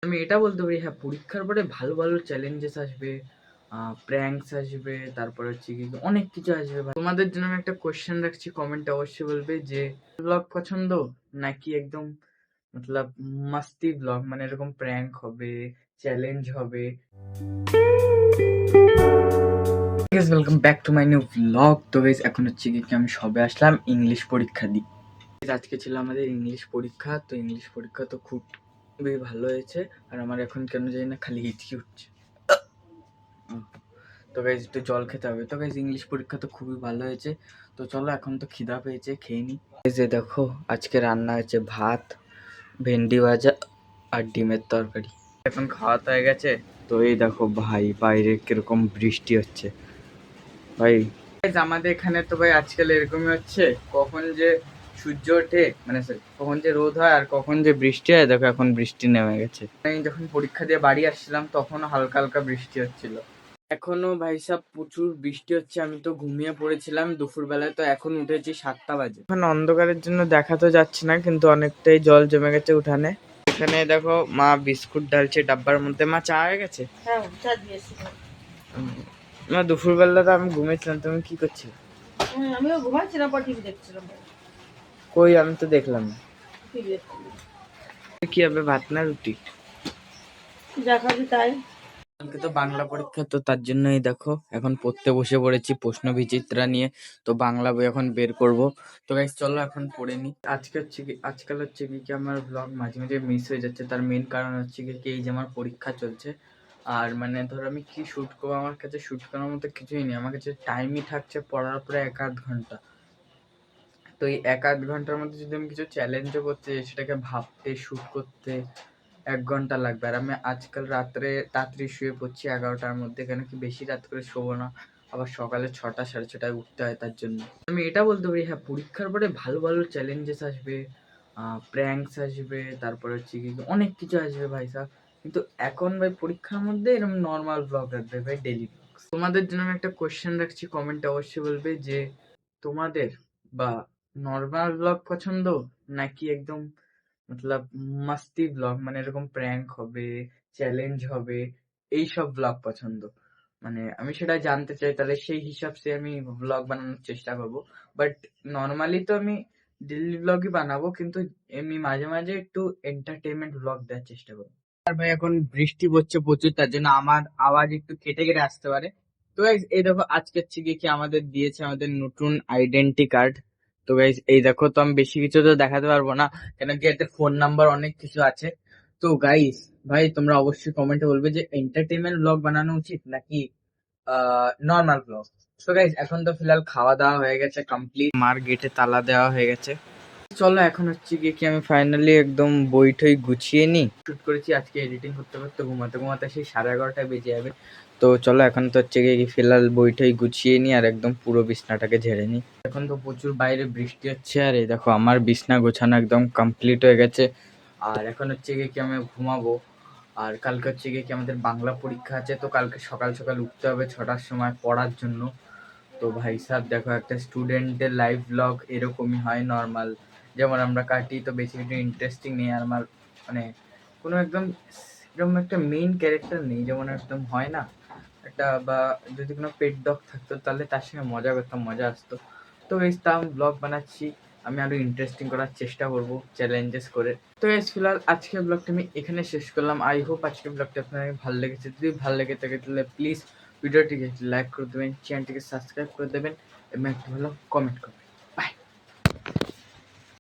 আমি এটা বলতে পারি, হ্যাঁ, পরীক্ষার পরে ভালো, ভালো চ্যালেঞ্জেস আসবে, প্র্যাঙ্কস আসবে, তারপরে হচ্ছে কি অনেক কিছু আসবে ভাই। তোমাদের জন্য আমি একটা কোয়েশ্চেন রাখছি, কমেন্টে অবশ্যই বলবে যে ব্লগ পছন্দ নাকি একদম মতলব মাস্তি ব্লগ, মানে এরকম প্র্যাঙ্ক হবে, চ্যালেঞ্জ হবে। Guys welcome back to my new blog. তো গাইস এখন হচ্ছে কি আমি সবে আসলাম ইংলিশ পরীক্ষা দিই। আজকে ছিল আমাদের ইংলিশ পরীক্ষা, তো ইংলিশ পরীক্ষা তো খুবই ভালো হয়েছে। আর আমার এখন কেন জানি না খালি হিচকি উঠছে। তো গাইজ একটু জল খেতে হবে। তো গাইজ ইংলিশ পরীক্ষা তো খুবই ভালো হয়েছে। তো চলো এখন তো খিদা পেয়েছে, খেয়ে নি। এই যে দেখো আজকে রান্না হয়েছে ভাত, ভেন্ডি ভাজা আর ডিমের তরকারি। এখন খাওয়া তো হয়ে গেছে। তো এই দেখো ভাই বাইরে কিরকম বৃষ্টি হচ্ছে ভাই। guys, আমাদের এখানে তো ভাই আজকাল এরকমই হচ্ছে, কখন যে সূর্য ওঠে, মানে sorry, কখন যে রোদ হয় আর কখন যে বৃষ্টি হয়। দেখো এখন বৃষ্টি নেমে গেছে। আমি যখন পরীক্ষা দিয়ে বাড়ি আসছিলাম তখনও হালকা হালকা বৃষ্টি হচ্ছিল। এখনো ভাই সাহেব প্রচুর বৃষ্টি হচ্ছে। আমি তো ঘুমিয়ে পড়েছিলাম দুপুর বেলায়, তো এখন উঠেছি 7টা বাজে। এখন অন্ধকারের জন্য দেখা তো যাচ্ছে না, কিন্তু অনেকটাই জল জমে গেছে উঠানে। এখানে দেখো মা বিস্কুট ঢালছে ডাব্বার মধ্যে। মা চা হয়ে গেছে? হ্যাঁ, চা দিয়েছি। মা দুপুর বেলা তো আমি ঘুমিয়েছিলাম, তুমি কি করছিলে? আমিও ঘুমাচ্ছিলাম, পর টিভি দেখছিলাম। কই, আমি তো দেখলাম না। টিভি দেখছিলাম। কি হবে, ভাত না রুটি? যা খাবি তাই। কালকে তো বাংলা পরীক্ষা, তো তার জন্যই দেখো এখন পড়তে বসে পড়েছি প্রশ্ন বিচিত্রা নিয়ে। তো বাংলা বই এখন বের করব। তো গাইস চলো এখন পড়ে নি। আজকাল হচ্ছে কি আমার ব্লগ মাঝে মাঝে মিস হয়ে যাচ্ছে। তার মেন কারণ হচ্ছে কি এই যে আমার পরীক্ষা চলছে। আর মানে ধরো আমি কি শুট করবো, আমার কাছে শুট করার মতো কিছুই নেই। আমার কাছে টাইমই থাকছে পড়ার পরে 1-8 ঘন্টা। তো এই 1-8 ঘন্টার মধ্যে যদি আমি কিছু চ্যালেঞ্জও করতে যাই, সেটাকে ভাবতে শুট করতে 1 ঘন্টা লাগবে। আর আমি আজকাল রাত্রে তাড়াতাড়ি শুয়ে পড়ছি 11টার মধ্যে, কেন কি বেশি রাত করে শোবো না। আবার সকালে 6টা 6:30টায় উঠতে হয় তার জন্য। আমি এটা বলতে পারি, হ্যাঁ, পরীক্ষার পরে ভালো ভালো চ্যালেঞ্জেস আসবে, প্র্যাঙ্কস আসবে, তারপরে হচ্ছে কি অনেক কিছু আসবে ভাই সাহেব। কিন্তু এখন ভাই পরীক্ষার মধ্যে এরকম নর্মাল ব্লগ রাখবে ভাই, ডেলি ব্লগ। তোমাদের জন্য আমি একটা কোয়েশ্চেন রাখছি, কমেন্টে অবশ্যই বলবে যে তোমাদের বা নর্মাল ব্লগ পছন্দ নাকি একদম মতলব মাস্তি ব্লগ, মানে এরকম প্র্যাঙ্ক হবে, চ্যালেঞ্জ হবে, এইসব ব্লগ পছন্দ। মানে আমি সেটা জানতে চাই, তাহলে সেই হিসাব সে আমি ব্লগ বানানোর চেষ্টা করব। বাট নর্মালি তো আমি ডেইলি ব্লগই বানাবো, কিন্তু এমনি মাঝে মাঝে একটু এন্টারটেনমেন্ট ব্লগ দেওয়ার চেষ্টা করবো। আর ভাই এখন বৃষ্টি পড়ছে প্রচুর, তার জন্য আমার আওয়াজ একটু কেটে কেটে আসতে পারে। তো guys, এই দেখো আজকে হচ্ছে কি আমাদের দিয়েছে আমাদের নতুন আইডেন্টি কার্ড। তো গাইজ এই দেখো, তো আমি বেশি কিছু তো দেখাতে পারবো না, কেন কি এতে ফোন নাম্বার অনেক কিছু আছে। তো গাইস ভাই তোমরা অবশ্যই কমেন্টে বলবে যে এন্টারটেনমেন্ট ব্লগ বানানো উচিত নাকি নর্মাল ব্লগ। তো গাইস এখন তো ফিলহাল খাওয়া দাওয়া হয়ে গেছে কমপ্লিট, মার গেটে তালা দেওয়া হয়ে গেছে। চলো এখন হচ্ছে গিয়ে কি আমি ফাইনালি একদম বই টই গুছিয়ে নি। শুট করেছি আজকে, এডিটিং করতে করতে ঘুমাতে ঘুমাতে সেই 11:30টায় বেজে যাবে। তো চলো এখন তো হচ্ছে গিয়ে কি ফিলহাল বই টই গুছিয়ে নি আর একদম পুরো বিছনাটাকে ঝেড়ে নি। এখন তো প্রচুর বাইরে বৃষ্টি হচ্ছে, আর এই দেখো আমার বিছনা গোছানো একদম কমপ্লিট হয়ে গেছে। আর এখন হচ্ছে গিয়ে কি আমি ঘুমাবো। আর কালকে হচ্ছে গিয়ে কি আমাদের বাংলা পরীক্ষা আছে, তো কালকে সকাল সকাল উঠতে হবে 6টার সময় পড়ার জন্য। তো ভাই সাহেব দেখো একটা স্টুডেন্টের লাইফ ব্লগ এরকমই হয় নর্মাল, যেমন আমরা কাটি, তো বেশি কিছু ইন্টারেস্টিং নেই। আর আমার মানে কোনো একদম এরকম একটা মেইন ক্যারেক্টার নেই, যেমন একদম হয় না একটা, বা যদি কোনো পেট ডগ থাকতো তাহলে তার সঙ্গে মজা করতাম, মজা আসতো। তো এই তা আমি ব্লগ বানাচ্ছি, আমি আরো ইন্টারেস্টিং করার চেষ্টা করব চ্যালেঞ্জেস করে। তো এই ফিলহাল আজকের ব্লগটা আমি এখানে শেষ করলাম। আই হোপ আজকের ব্লগটা আপনাদের ভালো লেগেছে। যদি ভালো লেগে থাকে তাহলে প্লিজ ভিডিওটিকে লাইক করে দেবেন, চ্যানেলটিকে সাবস্ক্রাইব করে দেবেন এবং একটা ভালো কমেন্ট করবেন।